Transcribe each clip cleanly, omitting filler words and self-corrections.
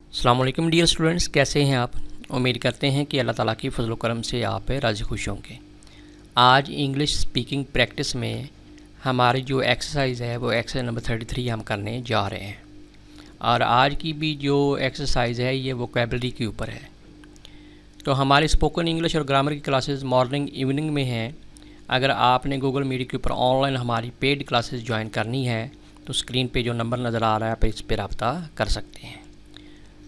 अस्सलाम वालेकुम dear students, कैसे हैं आप। उम्मीद करते हैं कि अल्लाह ताला की फजल करम से आप राज़ी खुश होंगे। आज इंग्लिश स्पीकिंग प्रैक्टिस में हमारी जो एक्सरसाइज है वो एक्सरसाइज नंबर 33 हम करने जा रहे हैं। और आज की भी जो एक्सरसाइज है ये वोकेबलरी के ऊपर है। तो हमारे स्पोकन इंग्लिश और ग्रामर की क्लासेस मॉर्निंग इवनिंग में हैं। अगर आपने गूगल मीट के ऊपर ऑनलाइन हमारी पेड क्लासेस ज्वाइन करनी है तो स्क्रीन पे जो नंबर नज़र आ रहा है आप इस पर रब्ता कर सकते हैं।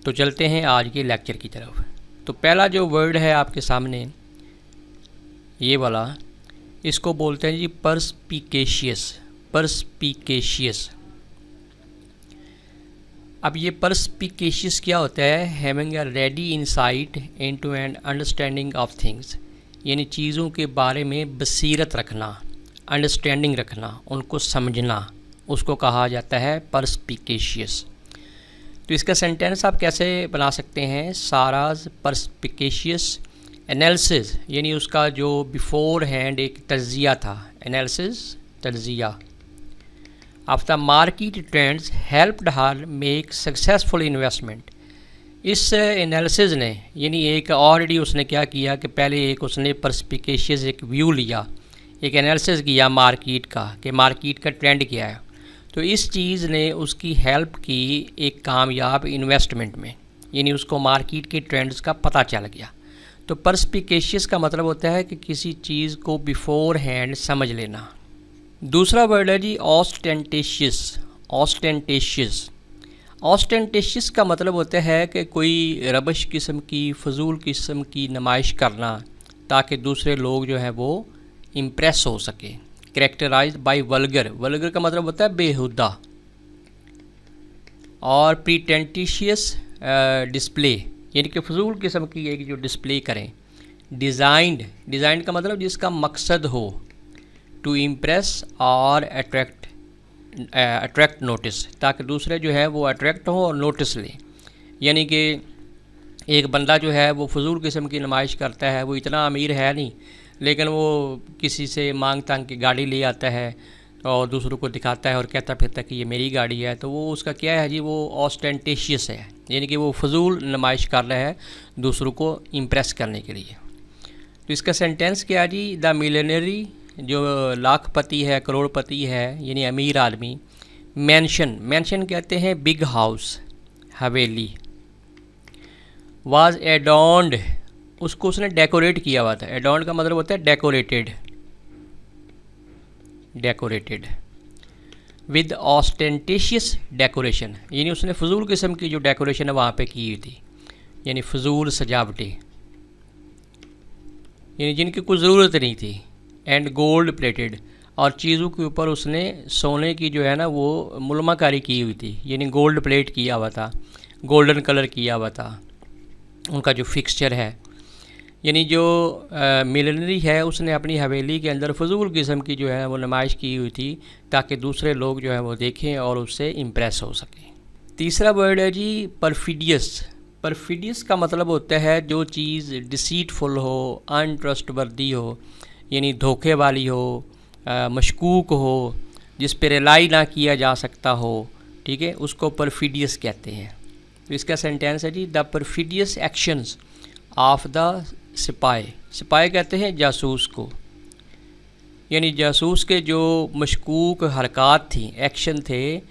तो चलते हैं आज के लेक्चर की तरफ। तो पहला जो वर्ड है आपके सामने ये वाला, इसको बोलते हैं जी परस्पिकेशियस। परस्पिकेशियस। अब ये परस्पिकेशियस क्या होता है? Having a ready insight into an understanding of things, यानी चीज़ों के बारे में बसीरत रखना, अंडरस्टैंडिंग रखना, उनको समझना, उसको कहा जाता है परस्पिकेशियस। तो इसका सेंटेंस आप कैसे बना सकते हैं? साराज परस्पिकेशियस एनालिसिस, यानी उसका जो बिफोर हैंड एक तज्जिया था, एनालिसिस तज्जिया of the market trends helped her make successful investment. इस एनालिसिस ने, यानी एक ऑलरेडी उसने क्या किया कि पहले एक उसने परस्पिकेशियस एक व्यू लिया, एक एनालिसिस किया मार्केट का कि मार्केट का ट्रेंड क्या है। तो इस चीज़ ने उसकी हेल्प की एक कामयाब इन्वेस्टमेंट में, यानी उसको मार्केट के ट्रेंड्स का पता चल गया। तो परस्पिकेशियस का मतलब होता है कि किसी चीज़ को बिफोर हैंड समझ लेना। दूसरा वर्ड है जी ऑस्टेंटेशियस। ऑस्टेंटेशियस। ऑस्टेंटेशियस का मतलब होता है कि कोई रबश किस्म की, फजूल किस्म की नुमाइश करना ताकि दूसरे लोग जो हैं वो इम्प्रेस हो सके। Characterized bye vulgar. वल्गर का मतलब होता है बेहुदा। और प्रीटेंटिशियस डिस्प्ले, यानी कि फजूल किस्म की एक जो डिस्प्ले करें। डिज़ाइंड। डिज़ाइंड का मतलब जिसका मकसद हो टू इम्प्रेस और अट्रैक्ट नोटिस, ताकि दूसरे जो है वो अट्रैक्ट हो और नोटिस लें। यानी कि एक बंदा जो है वो फजूल किस्म की नुमाइश करता है, वो इतना अमीर है नहीं लेकिन वो किसी से मांग तांग की गाड़ी ले आता है और दूसरों को दिखाता है और कहता फिरता कि ये मेरी गाड़ी है। तो वो उसका क्या है जी, वो ऑस्टेंटेशियस है, यानी कि वो फजूल नुमाइश कर रहा है दूसरों को इम्प्रेस करने के लिए। तो इसका सेंटेंस क्या है जी? द मिलियनरी, जो लाखपति है, करोड़पति है, यानी अमीर आदमी। मैंशन। मैंशन कहते हैं बिग हाउस, हवेली। वाज एडॉन्ड, उसको उसने डेकोरेट किया हुआ था। एडॉन्ड का मतलब होता है डेकोरेटेड। डेकोरेटेड विद ऑस्टेंटेशियस डेकोरेशन, यानी उसने फजूल किस्म की जो डेकोरेशन है वहाँ पे की हुई थी, यानी फजूल सजावटें, यानी जिनकी कोई ज़रूरत नहीं थी। एंड गोल्ड प्लेटेड, और चीज़ों के ऊपर उसने सोने की जो है ना वो मुलमाकारी की हुई थी, यानी गोल्ड प्लेट किया हुआ था, गोल्डन कलर किया हुआ था उनका जो फिक्सचर है। यानी जो मिलियनरी है उसने अपनी हवेली के अंदर फजूल किस्म की जो है वो नुमाइश की हुई थी ताकि दूसरे लोग जो है वो देखें और उससे इम्प्रेस हो सकें। तीसरा वर्ड है जी परफिडियस। परफिडियस का मतलब होता है जो चीज़ डिसीटफुल हो, अनट्रस्टवर्दी हो, यानी धोखे वाली हो, मशकूक हो, जिस पे रिलाई ना किया जा सकता हो, ठीक है, उसको परफिडियस कहते हैं। तो इसका सेंटेंस है जी the perfidious actions of the sipahi. सिपाही कहते हैं जासूस को, यानी जासूस के जो मशकूक हरकत थी, एक्शन थे।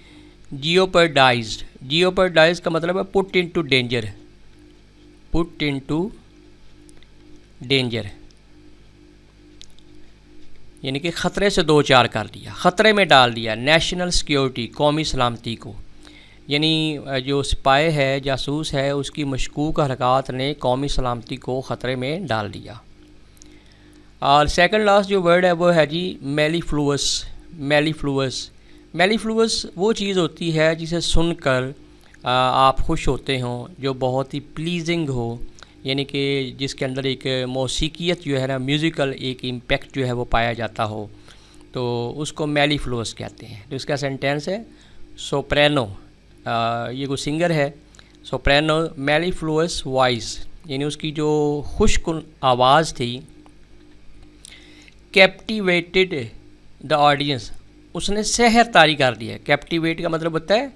जियोपर्डाइज्ड। जियोपर्डाइज का मतलब है put into danger. Put into danger, यानी कि ख़तरे से दो चार कर दिया, ख़तरे में डाल दिया। नेशनल सिक्योरिटी, कौमी सलामती को, यानी जो सिपाही है, जासूस है, उसकी मशकूक हरकत ने कौमी सलामती को ख़तरे में डाल दिया। और सेकंड लास्ट जो वर्ड है वो है जी मेलीफ्लुअस। मेलीफ्लुअस। मेलीफ्लुअस वो चीज़ होती है जिसे सुनकर आप खुश होते हों, जो बहुत ही प्लीजिंग हो, यानी कि जिसके अंदर एक मौसीकियत जो है ना, म्यूज़िकल एक इम्पैक्ट जो है वो पाया जाता हो, तो उसको मेलीफ्लुअस कहते हैं। तो इसका सेंटेंस है सोप्रेनो। ये कोई सिंगर है, सोप्रेनो मेलीफ्लुअस वॉइस, यानी उसकी जो खुशकुन आवाज़ थी। कैप्टिवेटेड द ऑडियंस, उसने सहर तारी कर दिया। कैप्टिवेट का मतलब होता है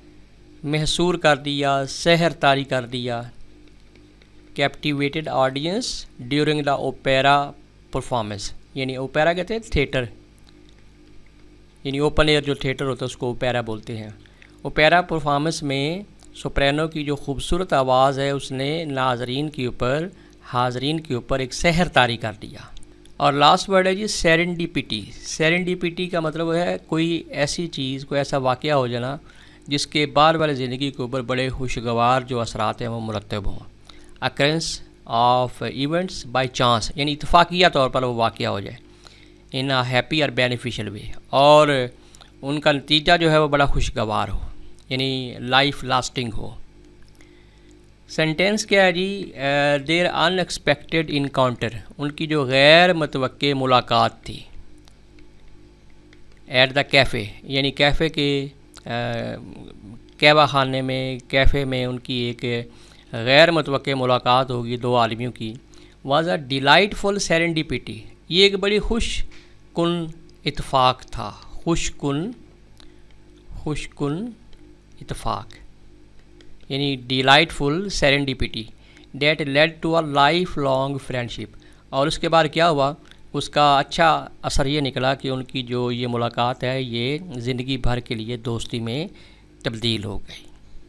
महसूर कर दिया, सहर तारी कर दिया। Captivated audience during the opera performance, यानी ओपेरा कहते हैं थिएटर, यानी ओपन एयर जो थिएटर होता है उसको ओपेरा बोलते हैं। ओपेरा परफॉर्मेंस में सोप्रानो की जो खूबसूरत आवाज़ है उसने हाज़रीन के ऊपर एक सहर तारी कर दिया। और लास्ट वर्ड है जी सेरेंडिपिटी। सेरेंडिपिटी का मतलब है कोई ऐसी चीज़, कोई ऐसा वाक़या हो जाना जिसके बाद वाले ज़िंदगी के ऊपर बड़े खुशगवार जो असरात हैं वो मुरतब हों। Occurrence of events by chance, यानी इत्तफाकिया तौर पर वो वाक़या हो जाए इन अ हैप्पी और बेनिफिशियल वे, और उनका नतीजा जो है वो बड़ा खुशगवार हो, यानी लाइफ लास्टिंग हो। सेंटेंस क्या है जी, देयर अनएक्सपेक्टेड इनकाउंटर, उनकी जो गैर मुतवक्के मुलाकात थी। एट द कैफ़े, यानी कैफ़े के कहवा खाने में, कैफ़े में उनकी एक गैर मुतवक्के मुलाकात होगी दो आदमियों की। वाज अ डिलाइटफुल सेरेंडिपिटी, ये एक बड़ी खुशकुन इत्फाक था। खुशकुन इत्फाक, यानी delightful serendipity that led to a lifelong friendship. और उसके बाद क्या हुआ, उसका अच्छा असर ये निकला कि उनकी जो ये मुलाकात है ये ज़िंदगी भर के लिए दोस्ती में तब्दील हो गई।